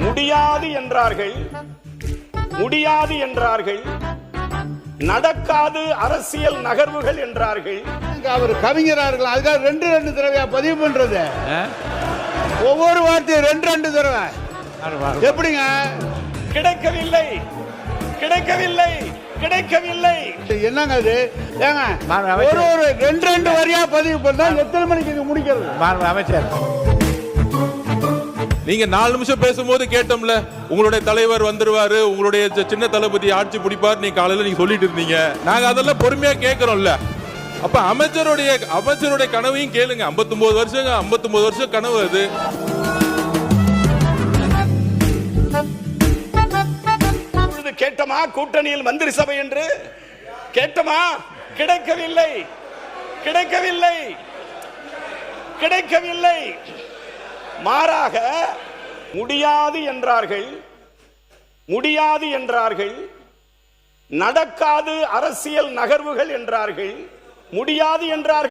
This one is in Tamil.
முடியாது என்றார்கள், முடியாது என்றார்கள், நடக்காது அரசியல் நகர்வுகள் என்றார்கள். அவர் கவிஞரார்கள், அதுக்காக ரெண்டு தடவையா பதிவு பண்றது? ஒவ்வொரு வார்த்தையும் ரெண்டு தடவை எப்படிங்க? கிடைக்கவில்லை, கிடைக்கவில்லை, கிடைக்கவில்லை. என்னங்க அது? ஏங்க ஒரு ரெண்டு வரியா பதிவு பண்ணா எத்தனை மணிக்கு முடிக்கிறது? அமைச்சர், நீங்க 4 நிமிஷம் பேசும்போது கேட்டோம்ல, உங்களுடைய தலைவர் வந்துருவாரு, உங்களுடைய சின்ன தளபதி ஆட்சி பிடிப்பார், நீங்க காலையில நீங்க சொல்லிட்டு இருந்தீங்க. நாங்க அதெல்லாம் பொறுமையா கேட்கிறோம்ல. அப்ப அமைச்சருடைய கனவையும் கேளுங்க. 59 வருஷம் கனவு அது. கேட்டமா கூட்டணியில் மந்திரி சபை என்று கேட்டமா? கிடைக்கவில்லை, கிடைக்கவில்லை, கிடைக்கவில்லை. மாறாக முடியாது என்றார்கள், முடியாது என்றார்கள், நடக்காது அரசியல் நகர்வுகள் என்றார்கள், முடியாது என்றார்கள்.